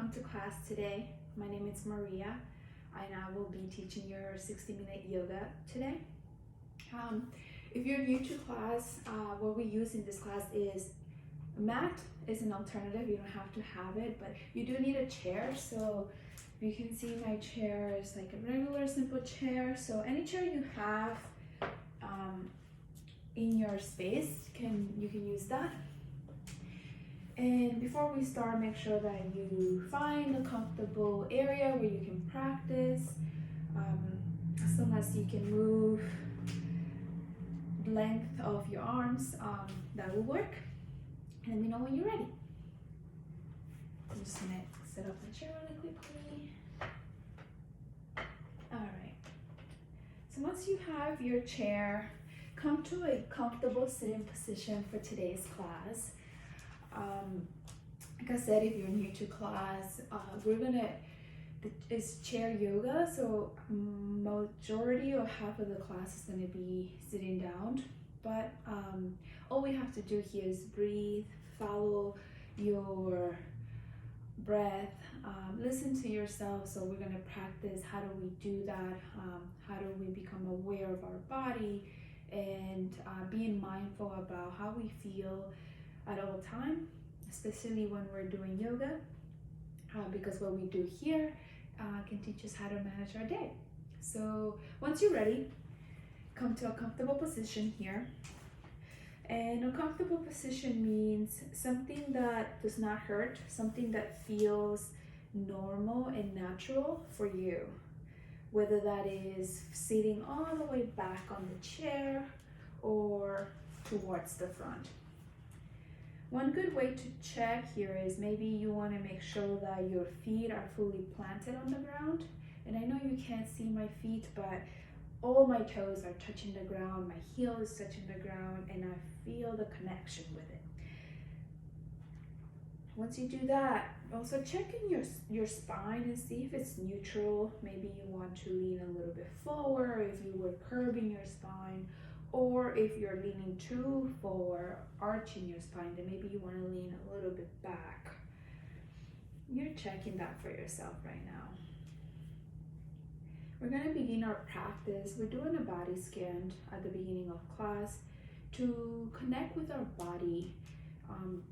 welcome to class today. My name is Maria and I will be teaching your 60-minute yoga today. If you're new to class, what we use in this class is a mat is an alternative. You don't have to have it, but you do need a chair. So you can see my chair is like a regular simple chair. So any chair you have in your space, you can use that. And before we start, make sure that you find a comfortable area where you can practice. As long as you can move the length of your arms, that will work. And let me know when you're ready. I'm just gonna set up the chair really quickly. All right. So once you have your chair, come to a comfortable sitting position for today's class. Like I said, if you're new to class, it's chair yoga, so majority or half of the class is gonna be sitting down, but all we have to do here is breathe, follow your breath, listen to yourself. So we're gonna practice how do we do that, how do we become aware of our body, and being mindful about how we feel at all time, especially when we're doing yoga, because what we do here can teach us how to manage our day. So once you're ready, come to a comfortable position here. And a comfortable position means something that does not hurt, something that feels normal and natural for you, whether that is sitting all the way back on the chair or towards the front. One good way to check here is maybe you want to make sure that your feet are fully planted on the ground. And I know you can't see my feet, but all my toes are touching the ground, my heel is touching the ground, and I feel the connection with it. Once you do that, also check in your spine and see if it's neutral. Maybe you want to lean a little bit forward if you were curving your spine, or if you're leaning too forward, arching your spine, then maybe you want to lean a little bit back. You're checking that for yourself right now. We're going to begin our practice. We're doing a body scan at the beginning of class to connect with our body,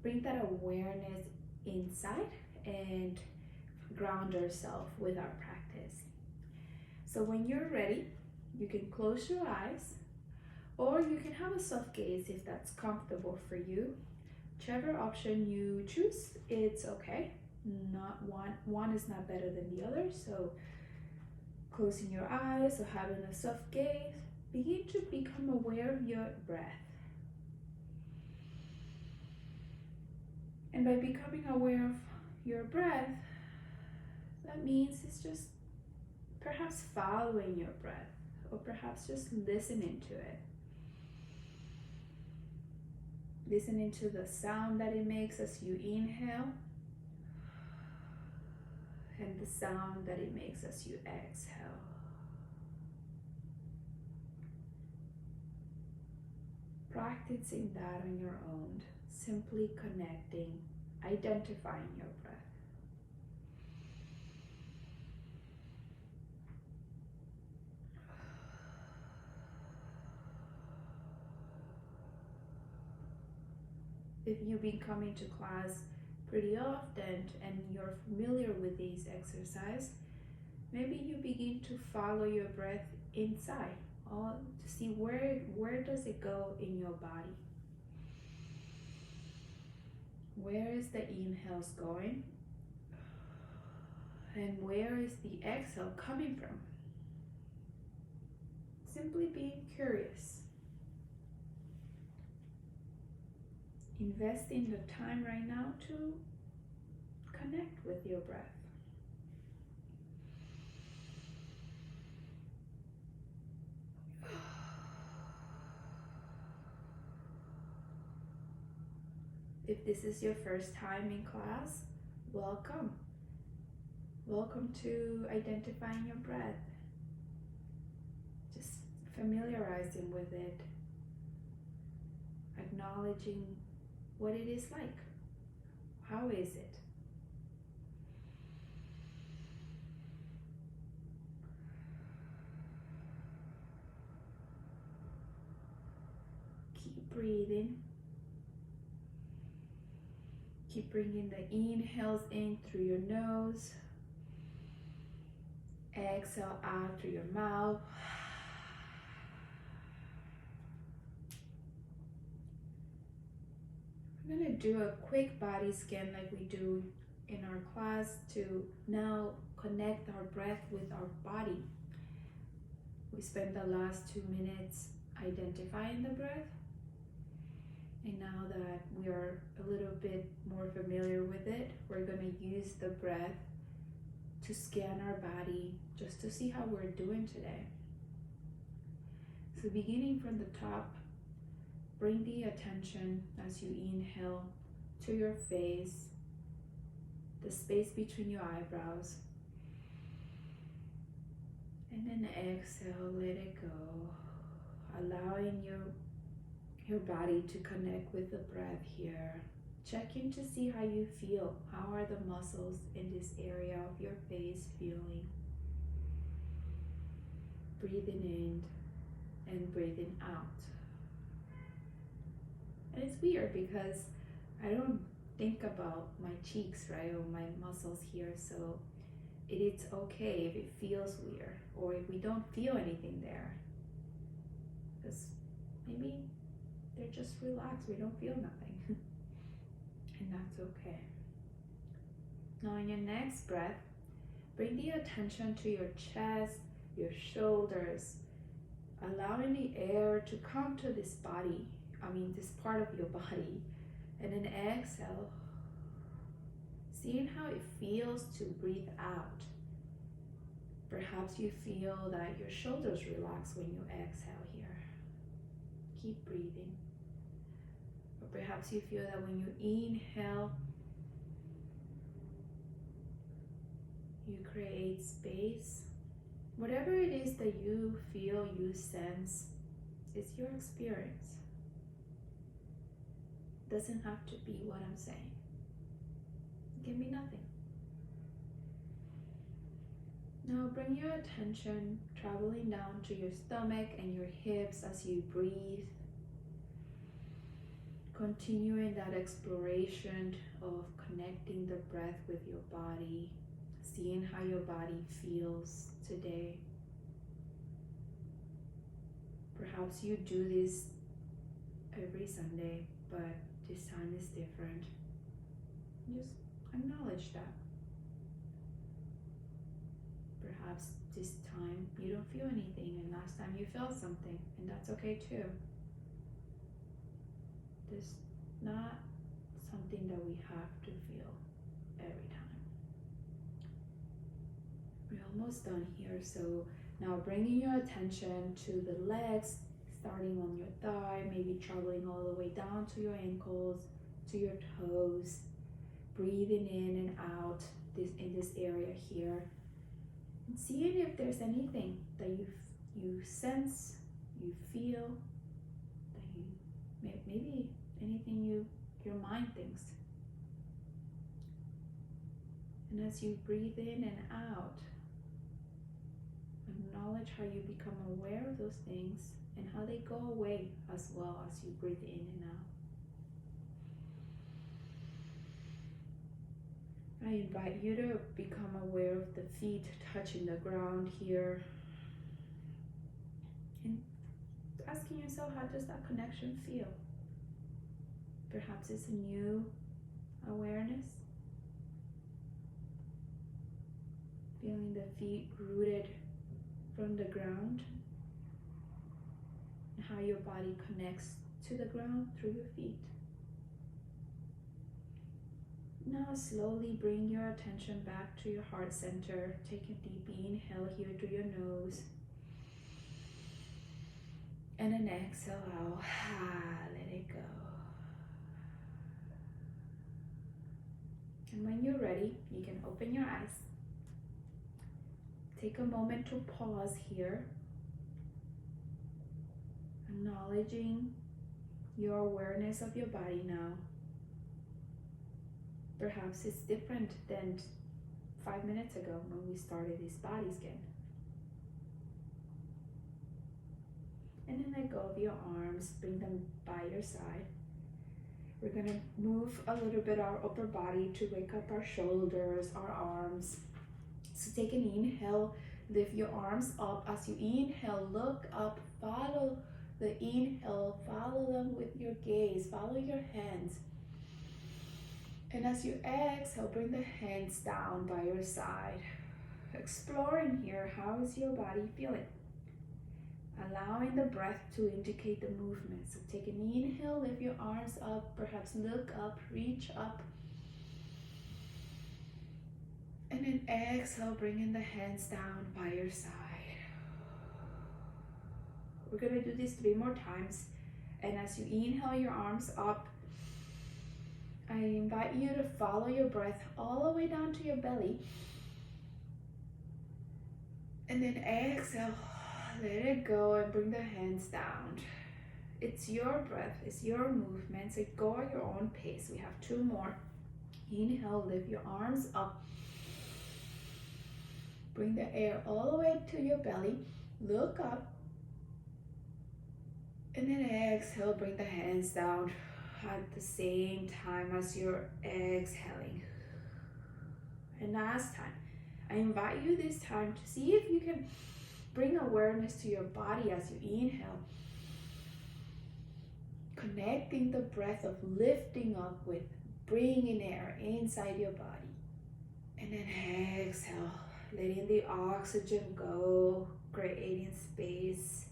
bring that awareness inside, and ground ourselves with our practice. So when you're ready, you can close your eyes, or you can have a soft gaze if that's comfortable for you. Whichever option you choose, it's okay. Not one is not better than the other. So closing your eyes or having a soft gaze, begin to become aware of your breath. And by becoming aware of your breath, that means it's just perhaps following your breath, or perhaps just listening to it. Listening to the sound that it makes as you inhale, and the sound that it makes as you exhale. Practicing that on your own, simply connecting, identifying your breath. If you've been coming to class pretty often and you're familiar with these exercises, maybe you begin to follow your breath inside, to see where does it go in your body. Where is the inhales going? And where is the exhale coming from? Simply being curious. Invest in the time right now to connect with your breath. If this is your first time in class, welcome. Welcome to identifying your breath. Just familiarizing with it. Acknowledging what it is like. How is it? breathing. Keep bringing the inhales in through your nose. Exhale out through your mouth. We're going to do a quick body scan like we do in our class to now connect our breath with our body. We spent the last 2 minutes identifying the breath. And now that we are a little bit more familiar with it, we're going to use the breath to scan our body just to see how we're doing today. So beginning from the top, bring the attention as you inhale to your face, the space between your eyebrows. And then exhale, let it go, allowing your body to connect with the breath here. Check in to see how you feel. How are the muscles in this area of your face feeling? Breathing in and breathing out. And it's weird because I don't think about my cheeks, right, or my muscles here, so it's okay if it feels weird or if we don't feel anything there, because maybe they're just relaxed, we don't feel nothing. And that's okay. Now in your next breath, bring the attention to your chest, your shoulders, allowing the air to come to this body, this part of your body. And then exhale, seeing how it feels to breathe out. Perhaps you feel that your shoulders relax when you exhale here. Keep breathing. Or perhaps you feel that when you inhale, you create space. Whatever it is that you feel, you sense, it's your experience. It doesn't have to be what I'm saying. It can be nothing. Now bring your attention traveling down to your stomach and your hips as you breathe. Continuing that exploration of connecting the breath with your body, seeing how your body feels today. Perhaps you do this every Sunday, but this time is different. Just acknowledge that. Perhaps this time you don't feel anything, and last time you felt something, and that's okay too. There's not something that we have to feel every time. We're almost done here, so now bringing your attention to the legs, starting on your thigh, maybe traveling all the way down to your ankles, to your toes, breathing in and out in this area here, and seeing if there's anything that you sense, you feel, that you maybe anything your mind thinks. And as you breathe in and out, acknowledge how you become aware of those things and how they go away as well as you breathe in and out. I invite you to become aware of the feet touching the ground here. And asking yourself, how does that connection feel? Perhaps it's a new awareness. Feeling the feet rooted from the ground. And how your body connects to the ground through your feet. Now slowly bring your attention back to your heart center. Take a deep inhale here through your nose. And then exhale out. Let it go. And when you're ready, you can open your eyes. Take a moment to pause here. Acknowledging your awareness of your body now. Perhaps it's different than 5 minutes ago when we started this body scan. And then let go of your arms, bring them by your side. We're gonna move a little bit our upper body to wake up our shoulders, our arms. So take an inhale, lift your arms up. As you inhale, look up, follow the inhale, follow them with your gaze, follow your hands. And as you exhale, bring the hands down by your side. Exploring here, how is your body feeling? Allowing the breath to indicate the movement. So take an inhale, lift your arms up, perhaps look up, reach up. And then exhale, bringing the hands down by your side. We're gonna do this 3 more times. And as you inhale your arms up, I invite you to follow your breath all the way down to your belly. And then exhale, let it go and bring the hands down. It's your breath, it's your movement, so go at your own pace. We have 2 more. Inhale, lift your arms up. Bring the air all the way to your belly. Look up. And then exhale, bring the hands down at the same time as you're exhaling. And last time, I invite you this time to see if you can bring awareness to your body as you inhale. Connecting the breath of lifting up with bringing air inside your body. And then exhale, letting the oxygen go, creating space.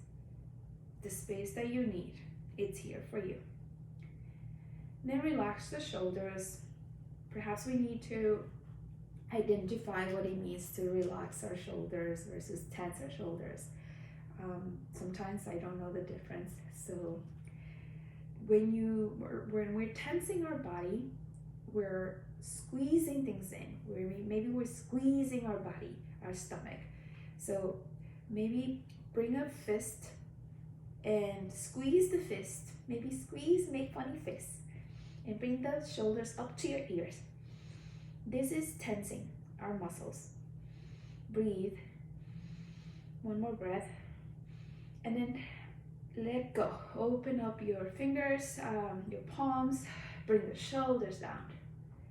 The space that you need, it's here for you. Then relax the shoulders. Perhaps we need to identify what it means to relax our shoulders versus tense our shoulders. Sometimes I don't know the difference. So when we're tensing our body, we're squeezing things in. Maybe we're squeezing our body, our stomach. So maybe bring a fist and squeeze the fist. Maybe squeeze, make funny face, and bring the shoulders up to your ears. This is tensing our muscles. Breathe. 1 more breath. And then let go. Open up your fingers, your palms. Bring the shoulders down.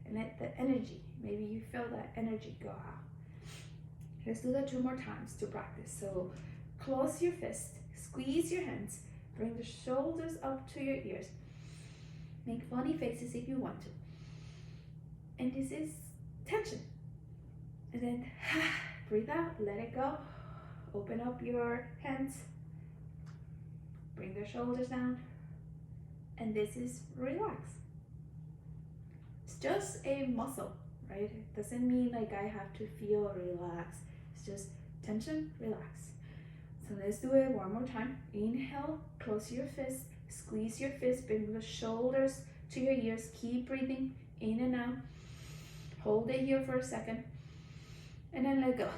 And let the energy, maybe you feel that energy go out. Let's do that 2 more times to practice. So close your fist. Squeeze your hands. Bring the shoulders up to your ears. Make funny faces if you want to. And this is tension. And then breathe out, let it go. Open up your hands. Bring the shoulders down. And this is relax. It's just a muscle, right? It doesn't mean like I have to feel relaxed. It's just tension, relax. So let's do it 1 more time. Inhale, close your fist, squeeze your fist, bring the shoulders to your ears. Keep breathing in and out. Hold it here for a second. And then let go.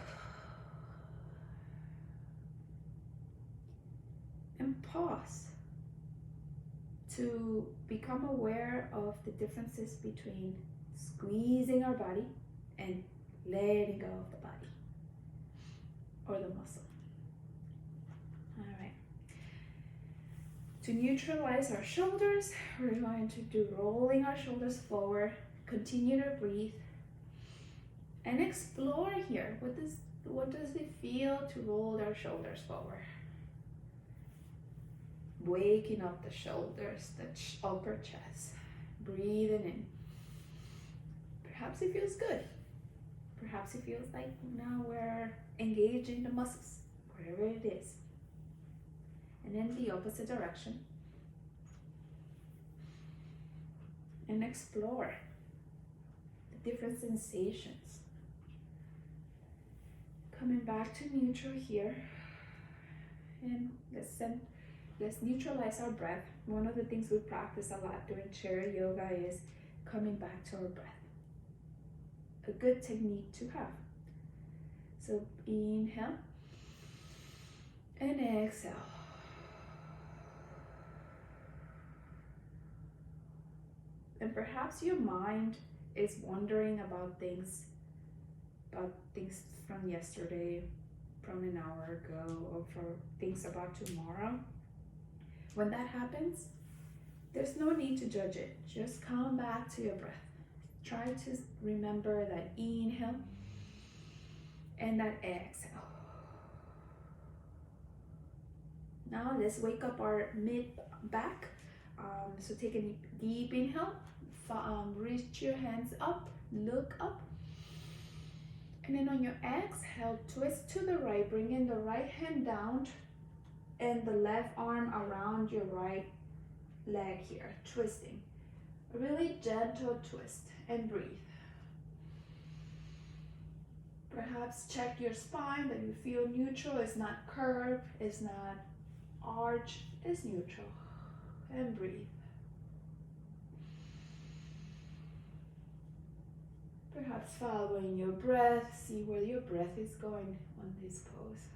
And pause to become aware of the differences between squeezing our body and letting go of the body or the muscle. All right. To neutralize our shoulders, we're going to do rolling our shoulders forward. Continue to breathe and explore here. What does it feel to roll our shoulders forward? Waking up the shoulders, the upper chest. Breathing in. Perhaps it feels good. Perhaps it feels like now we're engaging the muscles, wherever it is. And then the opposite direction. And explore the different sensations. Coming back to neutral here. And let's neutralize our breath. One of the things we practice a lot during chair yoga is coming back to our breath. A good technique to have. So inhale and exhale. And perhaps your mind is wondering about things from yesterday, from an hour ago, or for things about tomorrow. When that happens, there's no need to judge it. Just come back to your breath. Try to remember that inhale and that exhale. Now let's wake up our mid back. So take a deep inhale. Reach your hands up, look up. And then on your exhale, twist to the right, bringing the right hand down and the left arm around your right leg here, twisting. A really gentle twist and breathe. Perhaps check your spine that you feel neutral. It's not curved, it's not arch, it's neutral. And breathe. Perhaps following your breath, see where your breath is going on this pose.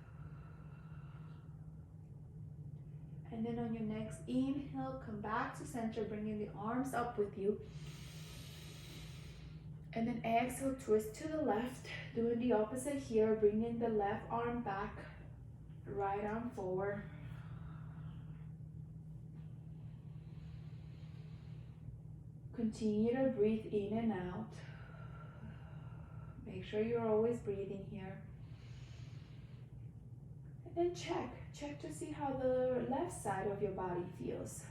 And then on your next inhale, come back to center, bringing the arms up with you. And then exhale, twist to the left, doing the opposite here, bringing the left arm back, right arm forward. Continue to breathe in and out. Make sure you're always breathing here. And then check to see how the left side of your body feels.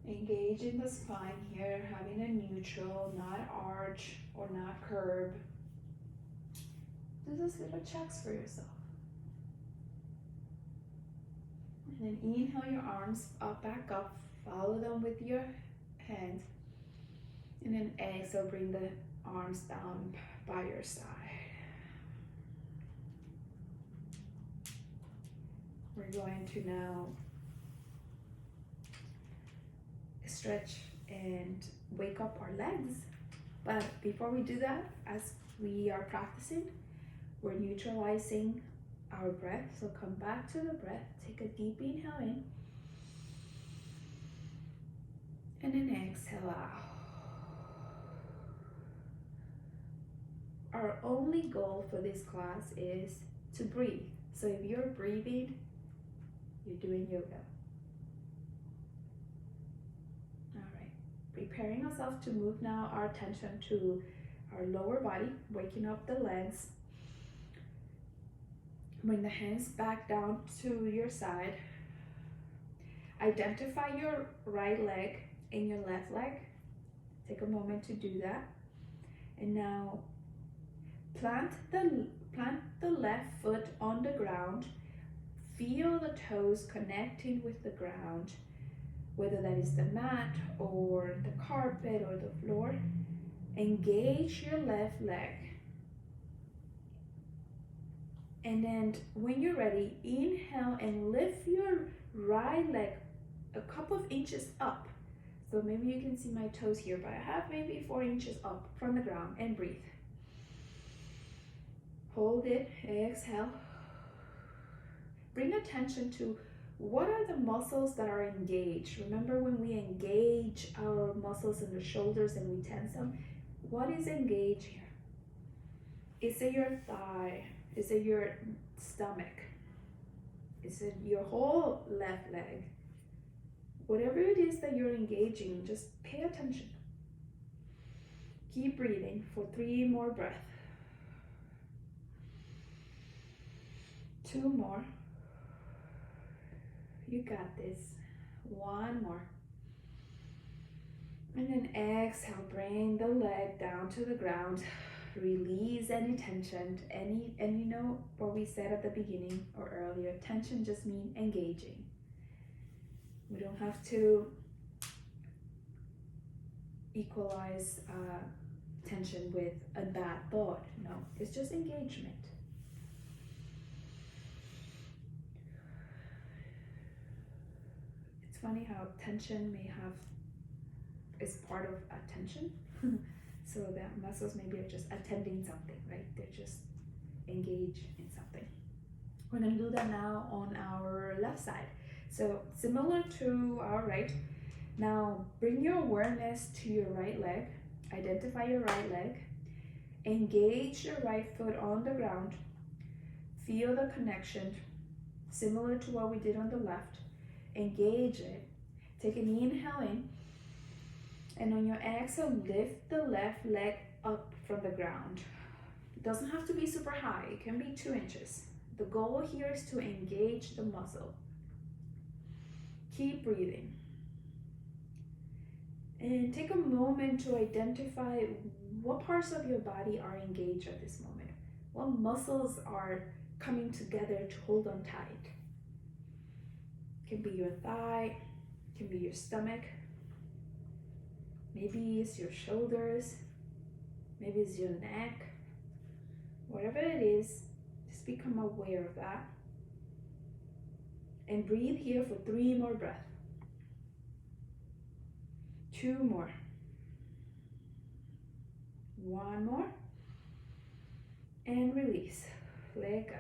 Engage in the spine here, having a neutral, not arch or not curve. Do those little checks for yourself. And then inhale your arms up, back up, follow them with your hands. And then exhale, bring the arms down by your side. We're going to now stretch and wake up our legs. But before we do that, as we are practicing, we're neutralizing our breath. So come back to the breath, take a deep inhale in, and then exhale out. Our only goal for this class is to breathe. So if you're breathing, you're doing yoga. All right, preparing ourselves to move now our attention to our lower body, waking up the legs. Bring the hands back down to your side. Identify your right leg and your left leg. Take a moment to do that. And now plant the left foot on the ground. Feel the toes connecting with the ground, whether that is the mat or the carpet or the floor. Engage your left leg. And then when you're ready, inhale and lift your right leg a couple of inches up. So maybe you can see my toes here, but I have maybe 4 inches up from the ground, and breathe. Hold it, exhale. Bring attention to what are the muscles that are engaged. Remember when we engage our muscles in the shoulders and we tense them? What is engaged here? Is it your thigh? Is it your stomach? Is it your whole left leg? Whatever it is that you're engaging, just pay attention. Keep breathing for 3 more breaths. 2 more. You got this. 1 more. And then exhale, bring the leg down to the ground. Release any tension, and you know what we said at the beginning or earlier, tension just means engaging. We don't have to equalize tension with a bad thought. No, it's just engagement. It's funny how tension is part of attention. So that muscles maybe are just attending something, right? They're just engaged in something. We're gonna do that now on our left side. So similar to our right, now bring your awareness to your right leg. Identify your right leg. Engage your right foot on the ground. Feel the connection, similar to what we did on the left. Engage it. Take an inhale in, and on your exhale, lift the left leg up from the ground. It doesn't have to be super high, it can be 2 inches. The goal here is to engage the muscle. Keep breathing. And take a moment to identify what parts of your body are engaged at this moment. What muscles are coming together to hold on tight. Can be your thigh, can be your stomach, maybe it's your shoulders, maybe it's your neck. Whatever it is, just become aware of that. And breathe here for 3 more breaths. 2 more. 1 more. And release. Let go.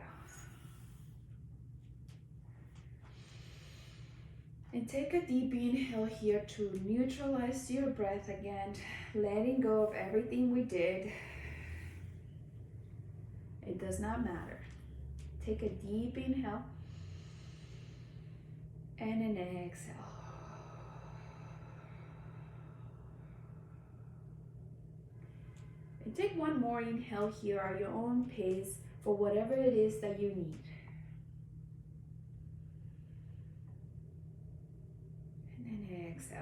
And take a deep inhale here to neutralize your breath again, letting go of everything we did. It does not matter. Take a deep inhale and an exhale. And take 1 more inhale here at your own pace for whatever it is that you need. And then exhale.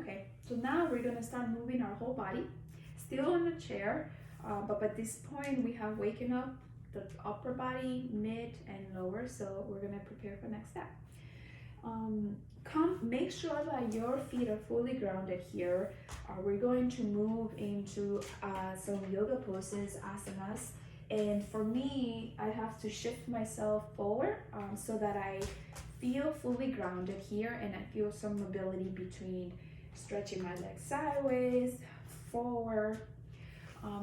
Okay, so now we're gonna start moving our whole body, still on the chair, but by this point we have waken up the upper body, mid, and lower, so we're gonna prepare for next step. Make sure that your feet are fully grounded here. We're going to move into some yoga poses, asanas, and for me, I have to shift myself forward so that I feel fully grounded here, and I feel some mobility between stretching my legs sideways, forward.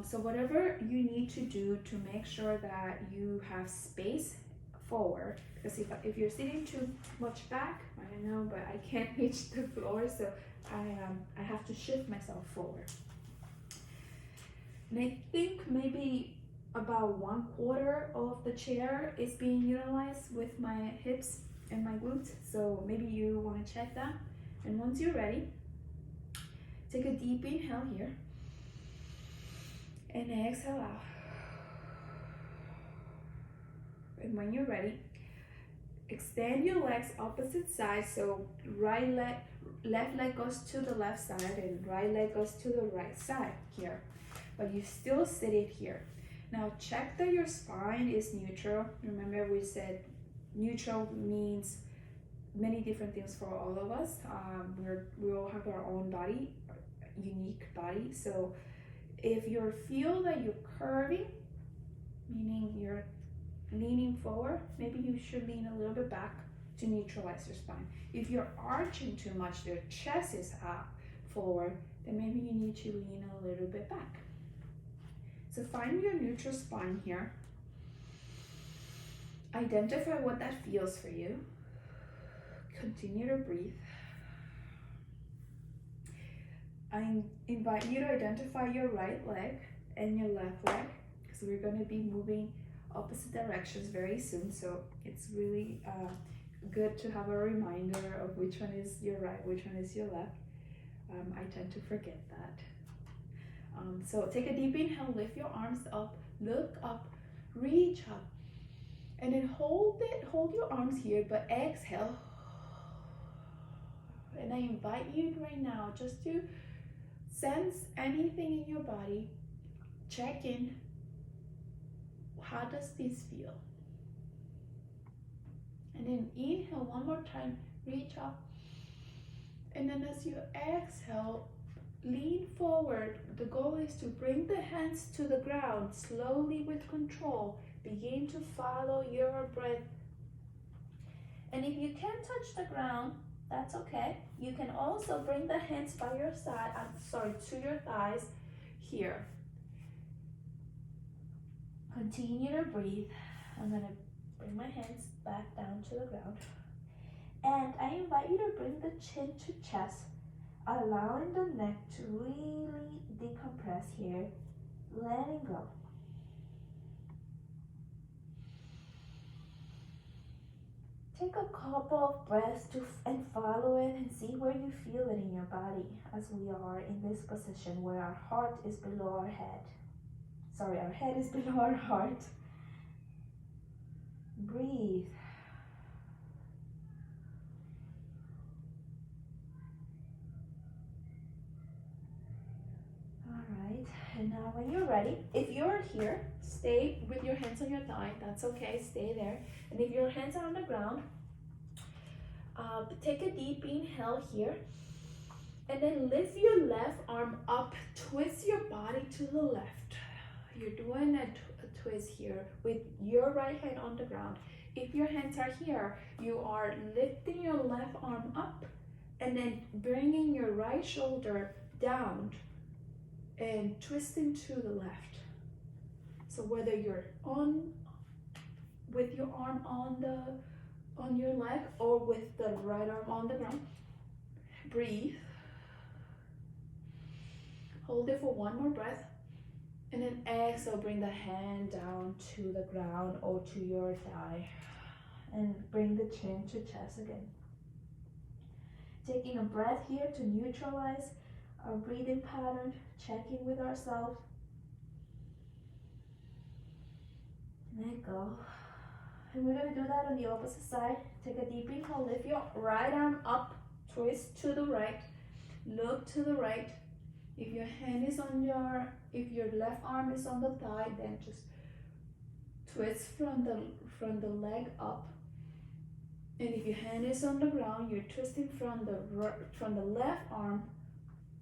So whatever you need to do to make sure that you have space forward, because if you're sitting too much back, I don't know, but I can't reach the floor, so I have to shift myself forward. And I think maybe about 1/4 of the chair is being utilized with my hips and my glutes, so maybe you want to check that. And once you're ready, take a deep inhale here and exhale out. And when you're ready, extend your legs opposite sides, so left leg goes to the left side and right leg goes to the right side here, but you still sit it here. Now check that your spine is neutral. Remember we said neutral means many different things for all of us. We all have our own body, unique body, so if you feel that you're curving, meaning you're leaning forward, maybe you should lean a little bit back to neutralize your spine. If you're arching too much, your chest is up forward, then maybe you need to lean a little bit back. So find your neutral spine here. Identify what that feels for you. Continue to breathe. I invite you to identify your right leg and your left leg, because we're going to be moving opposite directions very soon, so it's really good to have a reminder of which one is your right, which one is your left. I tend to forget that. So take a deep inhale, lift your arms up, look up, reach up, and then hold your arms here, but exhale. And I invite you right now just to sense anything in your body, check in. How does this feel? And then inhale 1 more time, reach up. And then as you exhale, lean forward. The goal is to bring the hands to the ground slowly with control. Begin to follow your breath. And if you can't touch the ground, that's okay. You can also bring the hands by your side, to your thighs here. Continue to breathe. I'm gonna bring my hands back down to the ground. And I invite you to bring the chin to chest, allowing the neck to really decompress here, letting go. Take a couple of breaths and follow it and see where you feel it in your body as we are in this position where our heart is below our head. Sorry, our head is below our heart. Breathe. Alright, and now when you're ready, if you're here, stay with your hands on your thigh, that's okay, stay there. And if your hands are on the ground, take a deep inhale here. And then lift your left arm up, twist your body to the left. You're doing a twist here with your right hand on the ground. If your hands are here, you are lifting your left arm up and then bringing your right shoulder down and twisting to the left. So whether you're on with your arm on your leg or with the right arm on the ground, breathe. Hold it for one more breath. And then exhale, bring the hand down to the ground or to your thigh. And bring the chin to chest again. Taking a breath here to neutralize our breathing pattern, checking with ourselves. Let go. And we're going to do that on the opposite side. Take a deep inhale, lift your right arm up, twist to the right, look to the right. If your hand is on if your left arm is on the thigh, then just twist from the leg up. And if your hand is on the ground, you're twisting from the left arm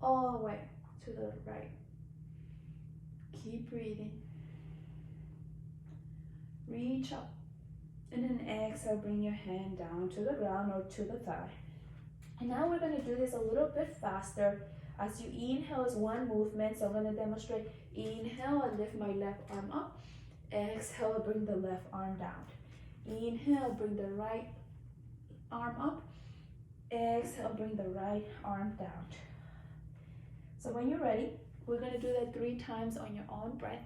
all the way to the right. Keep breathing. Reach up. And then exhale, bring your hand down to the ground or to the thigh. And now we're going to do this a little bit faster. As you inhale is one movement, so I'm going to demonstrate. Inhale, I lift my left arm up. Exhale, bring the left arm down. Inhale, bring the right arm up. Exhale, bring the right arm down. So when you're ready, we're going to do that 3 times on your own breath.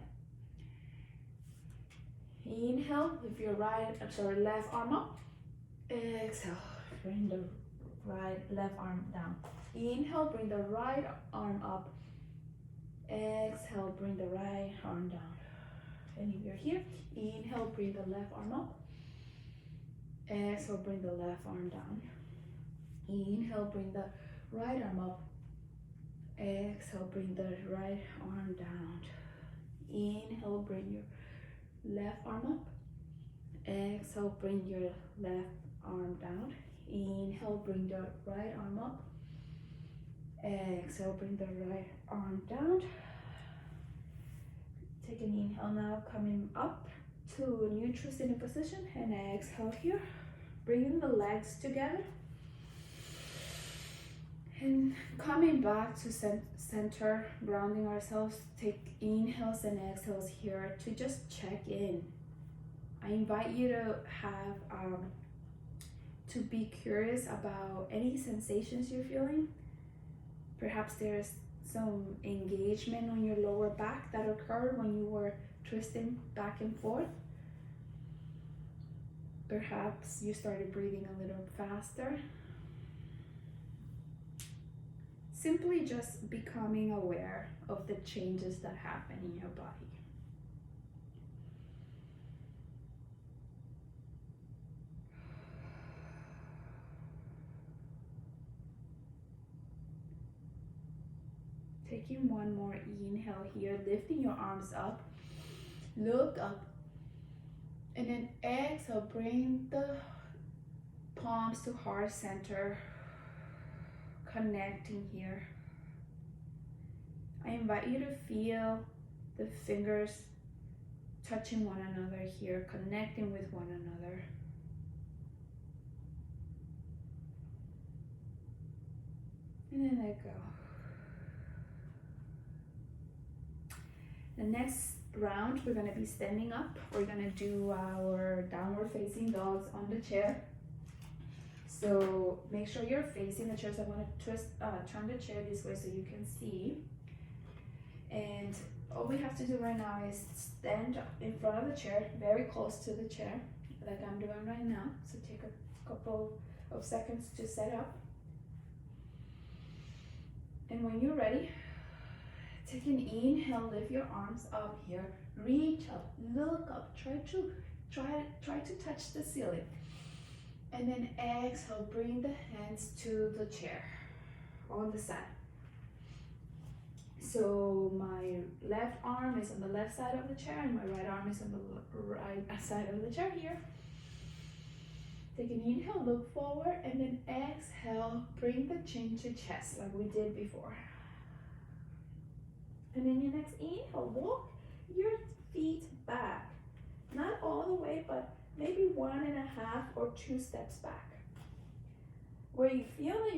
Inhale, lift your left arm up. Exhale, bring the left arm down. Inhale, bring the right arm up. Exhale, bring the right arm down. And if you're here, inhale, bring the left arm up. Exhale, bring the left arm down. Inhale, bring the right arm up. Exhale, bring the right arm down. Inhale, bring your left arm up. Exhale, bring your left arm down. Inhale, bring the right arm up. Exhale, bring the right arm down. Take an inhale now, coming up to neutral sitting position, and exhale here. Bringing the legs together. And coming back to center, grounding ourselves. Take inhales and exhales here to just check in. I invite you to have, to be curious about any sensations you're feeling. Perhaps there's some engagement on your lower back that occurred when you were twisting back and forth. Perhaps you started breathing a little faster. Simply just becoming aware of the changes that happen in your body. Taking one more inhale here, lifting your arms up, look up, and then exhale, bring the palms to heart center, connecting here. I invite you to feel the fingers touching one another here, connecting with one another. And then let go. The next round, we're going to be standing up. We're going to do our downward facing dogs on the chair. So make sure you're facing the chair. So I'm going to turn the chair this way so you can see. And all we have to do right now is stand in front of the chair, very close to the chair, like I'm doing right now. So take a couple of seconds to set up. And when you're ready, take an inhale, lift your arms up here, reach up, look up, try to touch the ceiling. And then exhale, bring the hands to the chair on the side. So my left arm is on the left side of the chair and my right arm is on the right side of the chair here. Take an inhale, look forward, and then exhale, bring the chin to chest like we did before. And then your next inhale, walk your feet back. Not all the way, but maybe 1.5 or 2 steps back. Where you feel that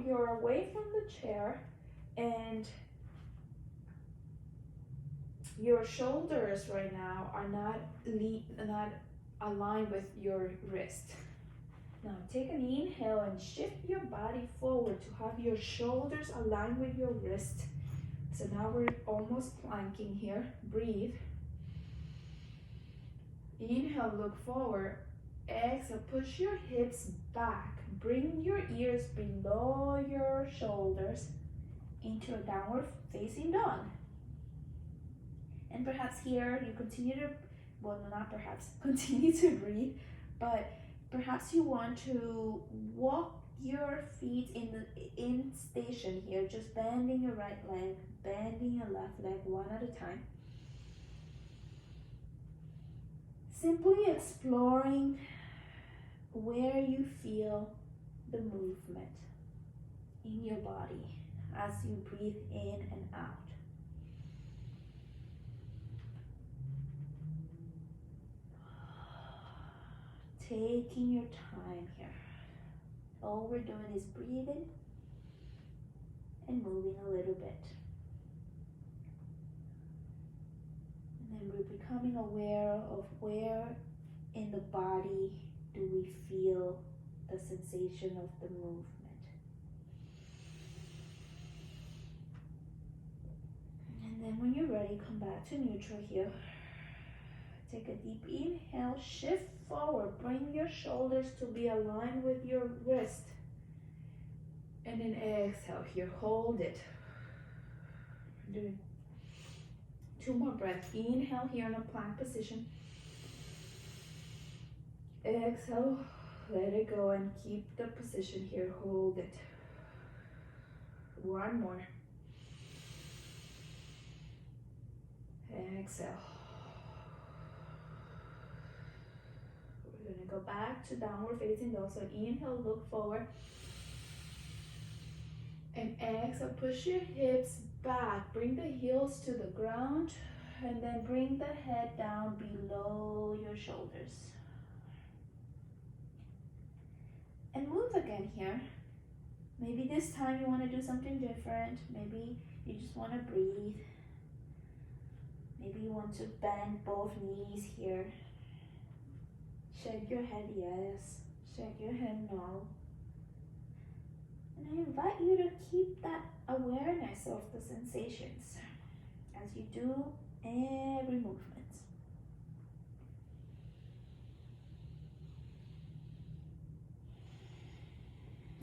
you're away from the chair and your shoulders right now are not aligned with your wrist. Now take an inhale and shift your body forward to have your shoulders aligned with your wrist. So now we're almost planking here. Breathe. Inhale, look forward. Exhale, push your hips back. Bring your ears below your shoulders into a downward facing dog. And perhaps here you continue to, well, not perhaps, continue to breathe, but perhaps you want to walk your feet in station here, just bending your right leg, bending your left leg one at a time. Simply exploring where you feel the movement in your body as you breathe in and out. Taking your time here. All we're doing is breathing and moving a little bit. And then we're becoming aware of where in the body do we feel the sensation of the movement. And then when you're ready, come back to neutral here. Take a deep inhale, shift forward, bring your shoulders to be aligned with your wrist. And then exhale here, hold it. Do 2 more breaths. Inhale here in a plank position. Exhale, let it go and keep the position here, hold it. 1 more. Exhale. We're gonna go back to downward facing dog. So inhale, look forward. And exhale, push your hips back. Bring the heels to the ground. And then bring the head down below your shoulders. And move again here. Maybe this time you want to do something different. Maybe you just want to breathe. Maybe you want to bend both knees here. Shake your head yes, shake your head no. And I invite you to keep that awareness of the sensations as you do every movement.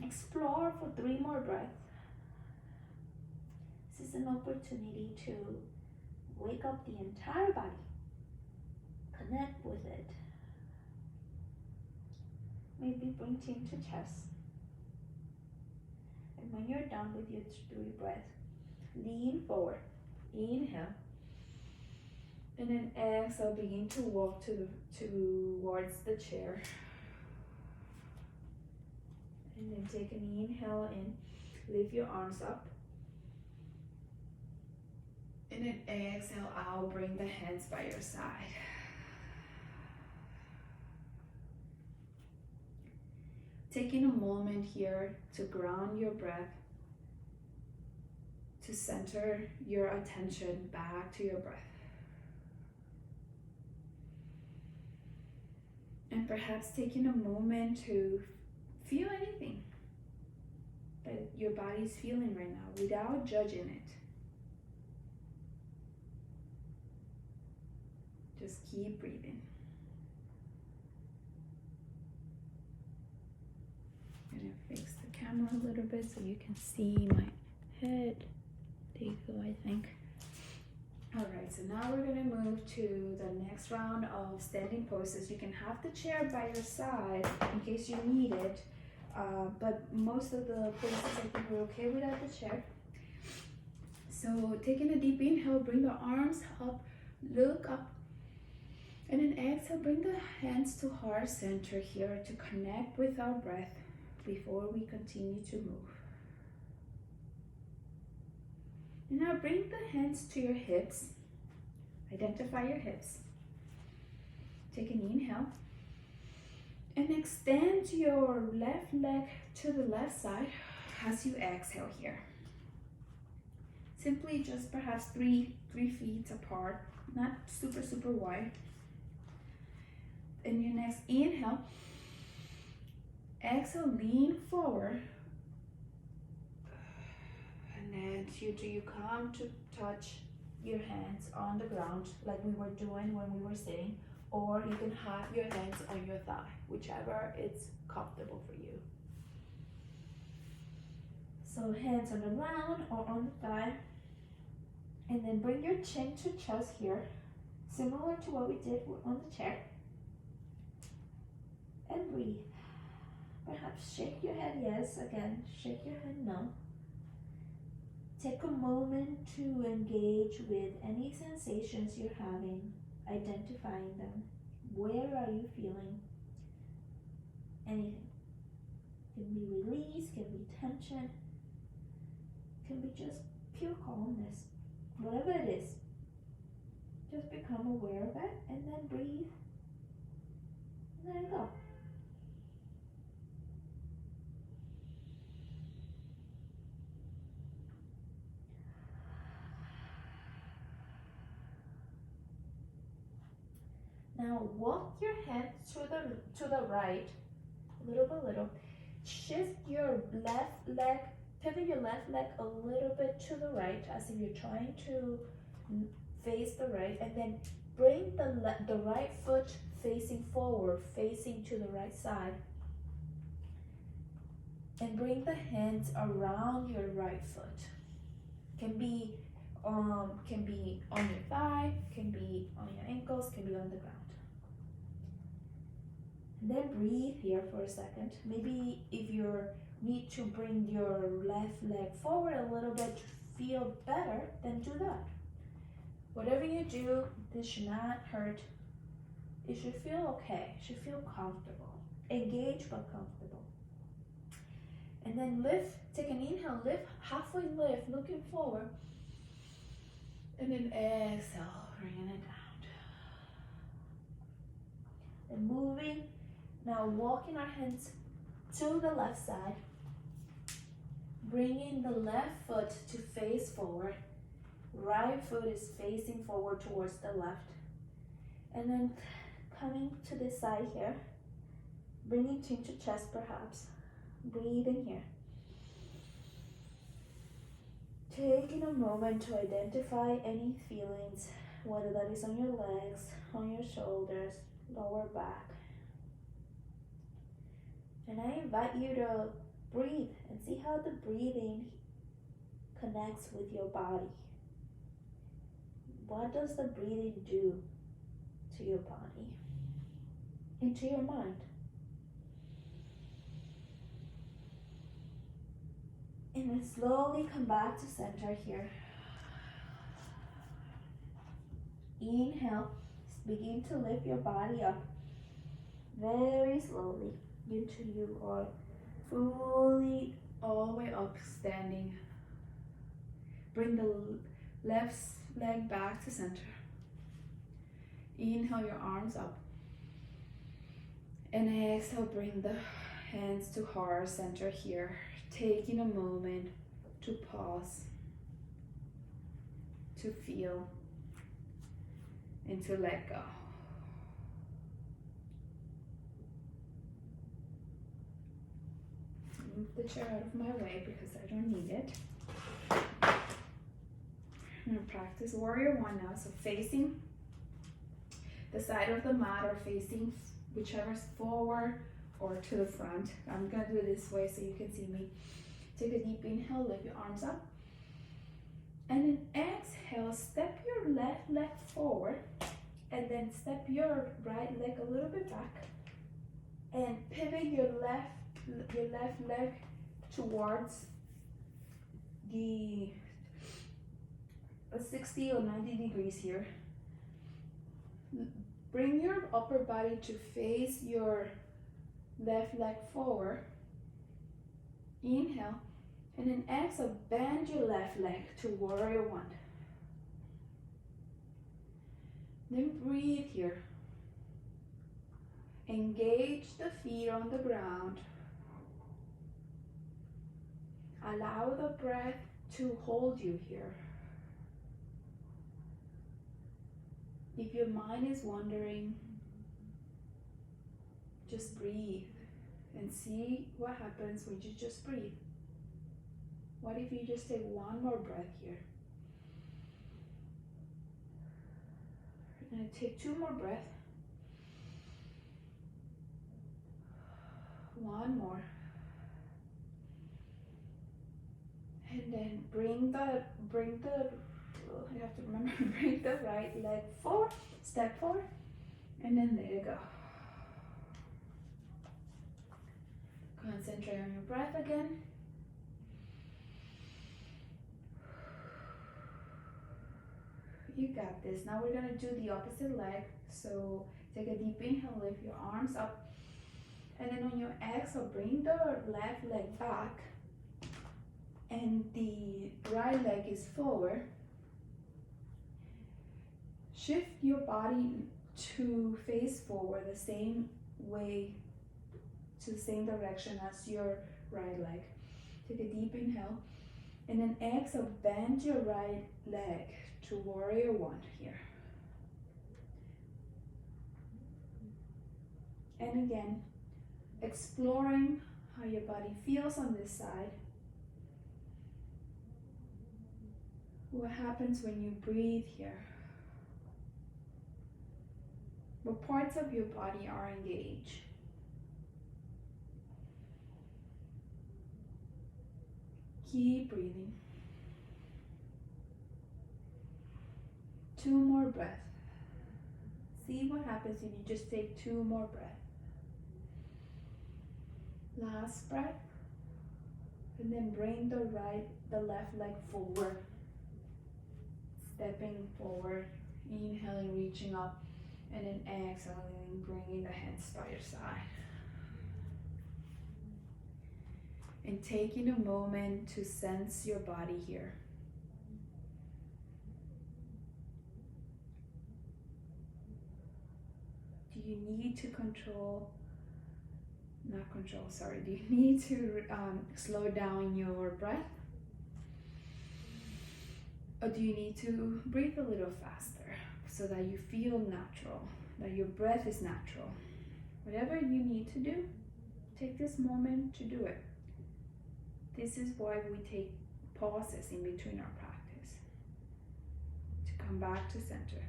Explore for 3 more breaths. This is an opportunity to wake up the entire body. Connect with it. Maybe bring chin to chest. And when you're done with your 3 breaths, lean forward. Inhale. And then exhale, begin to walk towards the chair. And then take an inhale in, lift your arms up. And then exhale out, bring the hands by your side. Taking a moment here to ground your breath, to center your attention back to your breath. And perhaps taking a moment to feel anything that your body's feeling right now without judging it. Just keep breathing. I'm gonna fix the camera a little bit so you can see my head. There you go, I think. Alright, so now we're gonna move to the next round of standing poses. You can have the chair by your side in case you need it, but most of the poses I think we're okay without the chair. So taking a deep inhale, bring the arms up, look up, and then exhale, bring the hands to heart center here to connect with our breath before we continue to move. And now bring the hands to your hips. Identify your hips. Take an inhale. And extend your left leg to the left side as you exhale here. Simply just perhaps three feet apart, not super wide. And your next inhale. Exhale, lean forward. And then you come to touch your hands on the ground like we were doing when we were sitting, or you can have your hands on your thigh, whichever is comfortable for you. So hands on the ground or on the thigh, and then bring your chin to chest here, similar to what we did on the chair, and breathe. Perhaps shake your head yes, again, shake your head no. Take a moment to engage with any sensations you're having, identifying them. Where are you feeling anything? Can be release, can be tension, can be just pure calmness. Whatever it is, just become aware of it and then breathe. And let it go. Now walk your hand to the right, little by little. Shift your left leg, pivot your left leg a little bit to the right as if you're trying to face the right, and then bring the right foot facing forward, facing to the right side. And bring the hands around your right foot. Can be on your thigh, can be on your ankles, can be on the ground. And then breathe here for a second. Maybe if you need to bring your left leg forward a little bit to feel better, then do that. Whatever you do, this should not hurt. It should feel okay, it should feel comfortable. Engage but comfortable. And then lift, take an inhale, lift, halfway lift, looking forward. And then exhale, bringing it down. And moving, now walking our hands to the left side. Bringing the left foot to face forward. Right foot is facing forward towards the left. And then coming to this side here. Bringing chin to chest perhaps. Breathe in here. Taking a moment to identify any feelings, whether that is on your legs, on your shoulders, lower back. And I invite you to breathe and see how the breathing connects with your body. What does the breathing do to your body and to your mind? And then slowly come back to center here. Inhale, begin to lift your body up very slowly until you are fully all the way up standing. Bring the left leg back to center. Inhale your arms up. And exhale, bring the hands to heart center here. Taking a moment to pause, to feel, and to let go. Move the chair out of my way because I don't need it. I'm gonna practice warrior one now. So facing the side of the mat or facing whichever's forward or to the front. I'm gonna do it this way so you can see me. Take a deep inhale, lift your arms up. And then exhale, step your left leg forward and then step your right leg a little bit back and pivot your left leg towards the 60 or 90 degrees here. Bring your upper body to face your left leg forward. Inhale, and then exhale, bend your left leg to warrior one. Then breathe here. Engage the feet on the ground. Allow the breath to hold you here. If your mind is wandering, just breathe and see what happens when you just breathe. What if you just take one more breath here? We're gonna take 2 more breaths. One more. And then bring the you have to remember, bring the right leg forward, step forward, and then let it go. Concentrate on your breath again. You got this. Now we're gonna do the opposite leg. So take a deep inhale, lift your arms up, and then on your exhale, bring the left leg back, and the right leg is forward. Shift your body to face forward the same way, to the same direction as your right leg. Take a deep inhale, and then exhale, bend your right leg to warrior one here. And again, exploring how your body feels on this side. What happens when you breathe here? What parts of your body are engaged? Keep breathing. 2 more breaths. See what happens if you just take 2 more breaths. Last breath. And then bring the left leg forward. Stepping forward, inhaling, reaching up, and then exhaling, bringing the hands by your side. And taking a moment to sense your body here. Do you need to do you need to slow down your breath? Or do you need to breathe a little faster so that you feel natural, that your breath is natural? Whatever you need to do, take this moment to do it. This is why we take pauses in between our practice, to come back to center.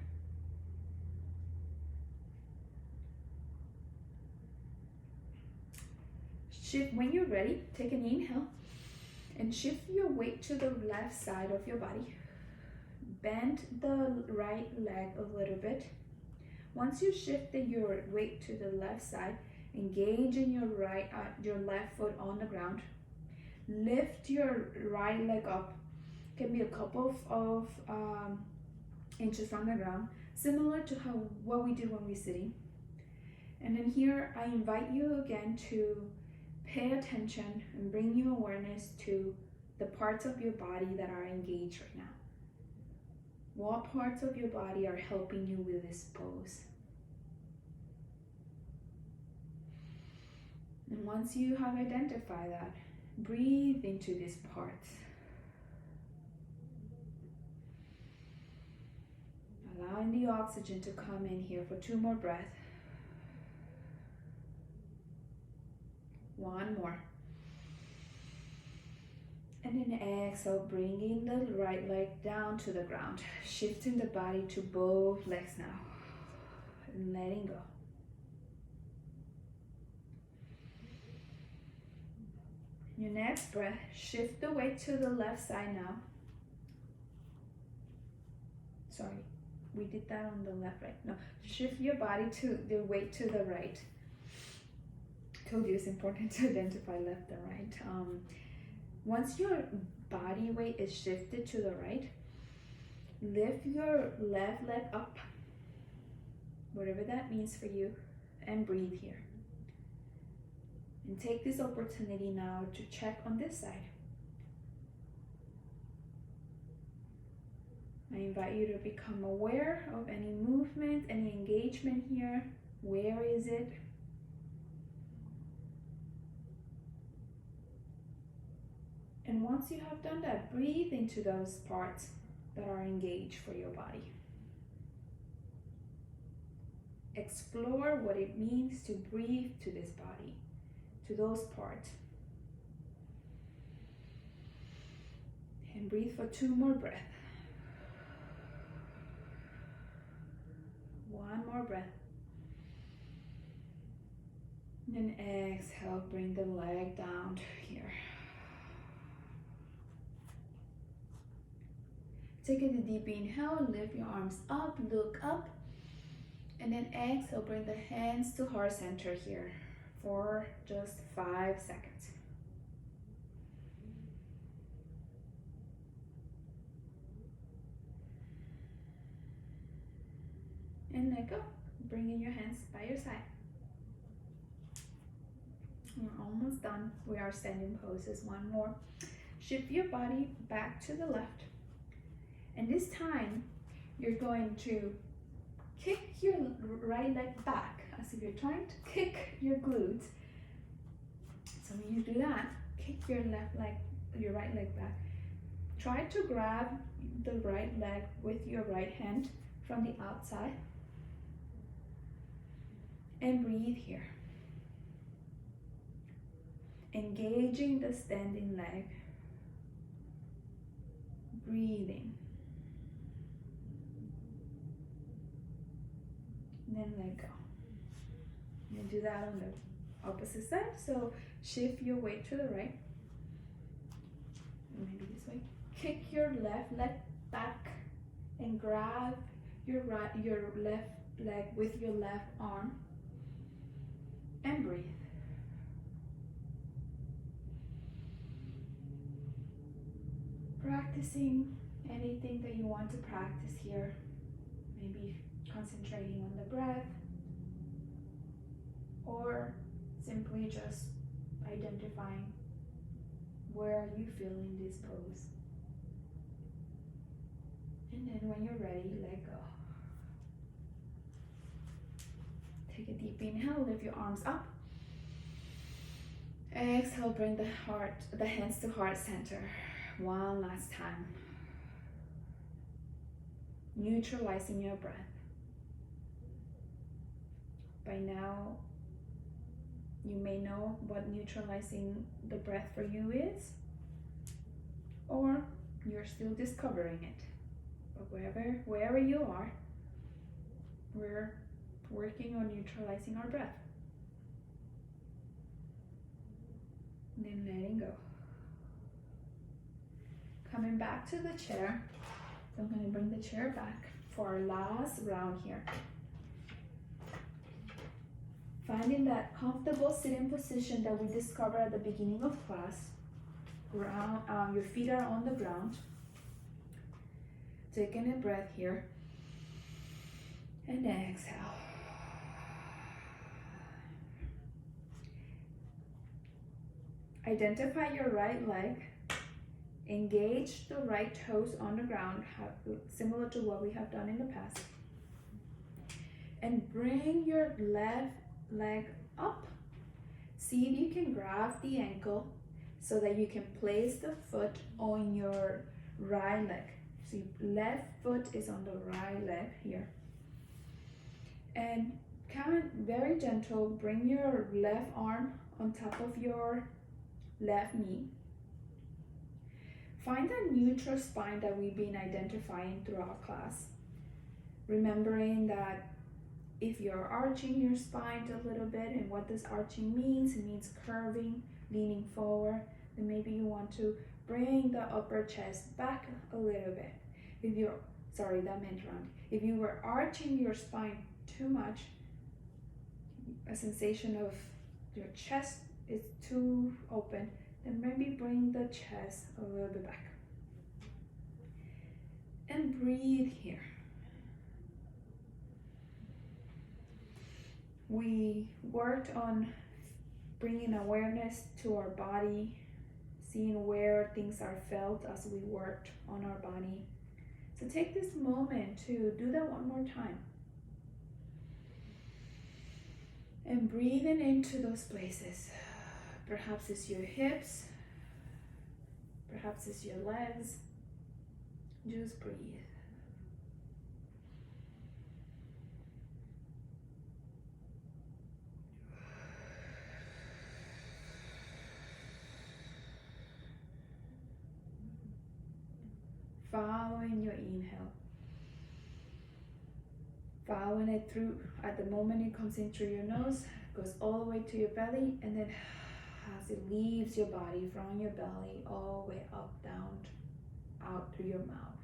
Shift, when you're ready, take an inhale and shift your weight to the left side of your body. Bend the right leg a little bit. Once you shifted your weight to the left side, engage in your left foot on the ground. Lift your right leg up. Can be a couple of inches from the ground, similar to what we do when we're sitting. And then here, I invite you again to pay attention and bring your awareness to the parts of your body that are engaged right now. What parts of your body are helping you with this pose? And once you have identified that, breathe into these parts. Allowing the oxygen to come in here for 2 more breaths. 1 more. And then exhale, bringing the right leg down to the ground, shifting the body to both legs now. and letting go. Your next breath, shift the weight to the left side now. Sorry, we did that on the left, right? No, shift your body to the weight to the right. Told you it's important to identify left and right. Once your body weight is shifted to the right, lift your left leg up, whatever that means for you, and breathe here. And take this opportunity now to check on this side. I invite you to become aware of any movement, any engagement here. Where is it? And once you have done that, breathe into those parts that are engaged for your body. Explore what it means to breathe to this body, to those parts. And breathe for 2 more breaths. 1 more breath. And exhale, bring the leg down to here. Take a deep inhale, lift your arms up, look up. And then exhale, bring the hands to heart center here for just 5 seconds. And let go. Bring in your hands by your side. We're almost done. We are standing poses. 1 more. Shift your body back to the left. And this time, you're going to kick your right leg back as if you're trying to kick your glutes. So when you do that, kick your right leg back. Try to grab the right leg with your right hand from the outside. And breathe here. Engaging the standing leg. Breathing. Then let go. You do that on the opposite side. So shift your weight to the right. Maybe this way. Kick your left leg back and grab your left leg with your left arm. And breathe. Practicing anything that you want to practice here. Maybe concentrating on the breath, or simply just identifying where you feel in this pose. And then when you're ready, let go. Take a deep inhale, lift your arms up. Exhale, bring the hands to heart center. 1 last time. Neutralizing your breath. By now, you may know what neutralizing the breath for you is, or you're still discovering it. But wherever you are, we're working on neutralizing our breath. And then letting go. Coming back to the chair. So I'm going to bring the chair back for our last round here. Finding that comfortable sitting position that we discovered at the beginning of class. Your feet are on the ground. Taking a breath here. And exhale. Identify your right leg. Engage the right toes on the ground, similar to what we have done in the past. And bring your left leg up. See if you can grab the ankle so that you can place the foot on your right leg. So your left foot is on the right leg here. And kind of very gentle, bring your left arm on top of your left knee. Find a neutral spine that we've been identifying throughout class. Remembering that if you're arching your spine a little bit, and what this arching means, it means curving, leaning forward, then maybe you want to bring the upper chest back a little bit. If you're, sorry, that meant round. If you were arching your spine too much, a sensation of your chest is too open, then maybe bring the chest a little bit back. And breathe here. We worked on bringing awareness to our body, seeing where things are felt as we worked on our body. So take this moment to do that one more time. And breathing into those places. Perhaps it's your hips, perhaps it's your legs. Just breathe. Following your inhale. Following it through, at the moment it comes in through your nose, goes all the way to your belly, and then as it leaves your body from your belly, all the way up, down, out through your mouth.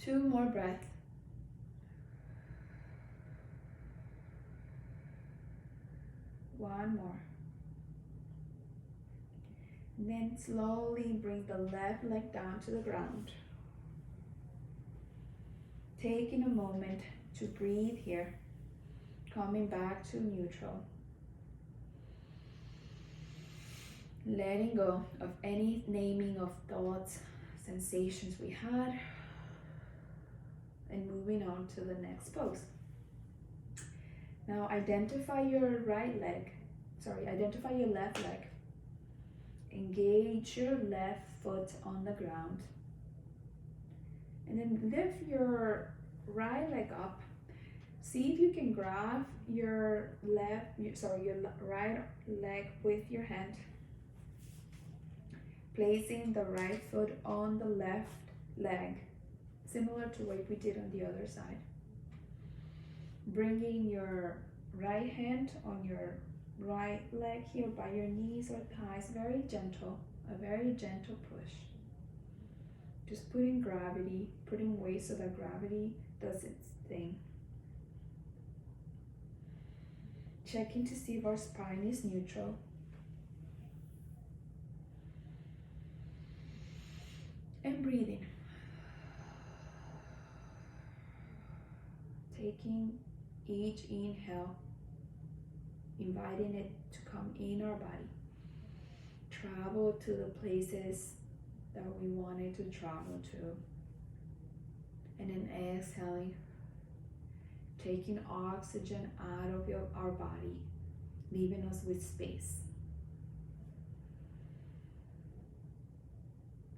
Two more breaths. One more. And then slowly bring the left leg down to the ground. Taking a moment to breathe here, coming back to neutral. Letting go of any naming of thoughts, sensations we had, and moving on to the next pose. Now identify your identify your left leg. Engage your left foot on the ground. And then lift your right leg up. See if you can grab your right leg with your hand. Placing the right foot on the left leg, similar to what we did on the other side. Bringing your right hand on your right leg here by your knees or thighs, very gentle, a very gentle push. Just putting gravity, putting weight so that gravity does its thing. Checking to see if our spine is neutral. And breathing. Taking each inhale, inviting it to come in our body. Travel to the places that we wanted to travel to. And then exhaling, taking oxygen out of our body, leaving us with space.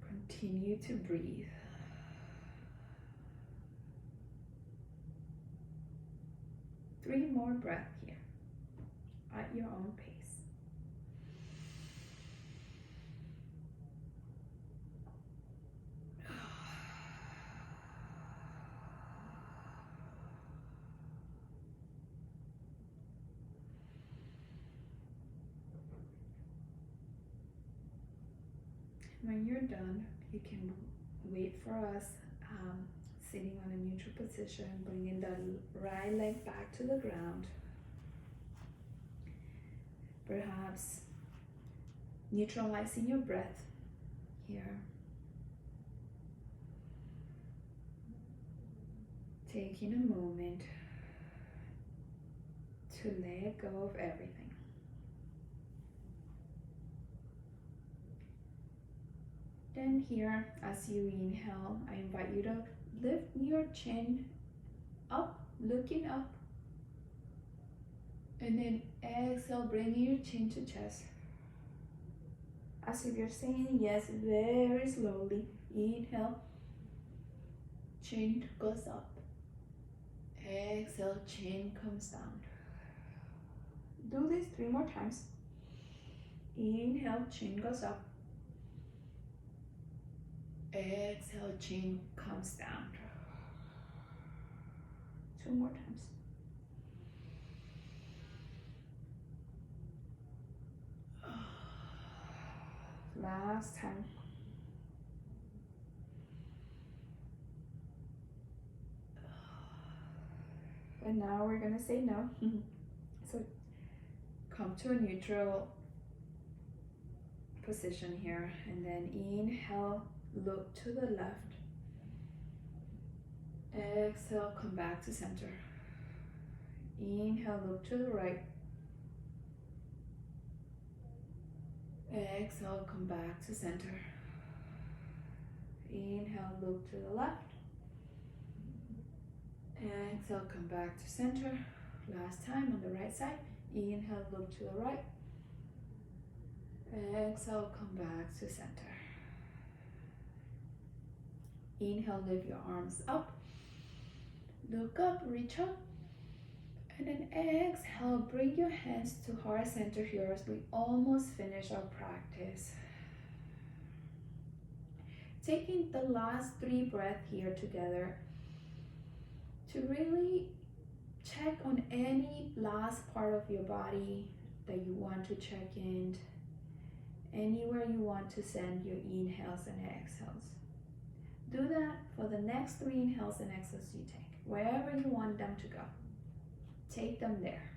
Continue to breathe. Three more breaths here at your own pace. When you're done, you can wait for us sitting on a neutral position, bringing the right leg back to the ground. Perhaps neutralizing your breath here. Taking a moment to let go of everything. Then here, as you inhale, I invite you to lift your chin up, looking up. And then exhale, bringing your chin to chest. As if you're saying yes, very slowly. Inhale, chin goes up. Exhale, chin comes down. Do this 3 more times. Inhale, chin goes up. Exhale, chin comes down. 2 more times. Last time. And now we're gonna say no. So come to a neutral position here, and then inhale, look to the left. Exhale, come back to center. Inhale, look to the right. Exhale, come back to center. Inhale, look to the left. Exhale, come back to center. Last time on the right side. Inhale, look to the right. Exhale, come back to center. Inhale, lift your arms up. Look up, reach up. And then exhale, bring your hands to heart center here as we almost finish our practice. Taking the last 3 breaths here together to really check on any last part of your body that you want to check in, anywhere you want to send your inhales and exhales. Do that for the next 3 inhales and exhales you take, wherever you want them to go. Take them there.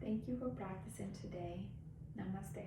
Thank you for practicing today. Namaste.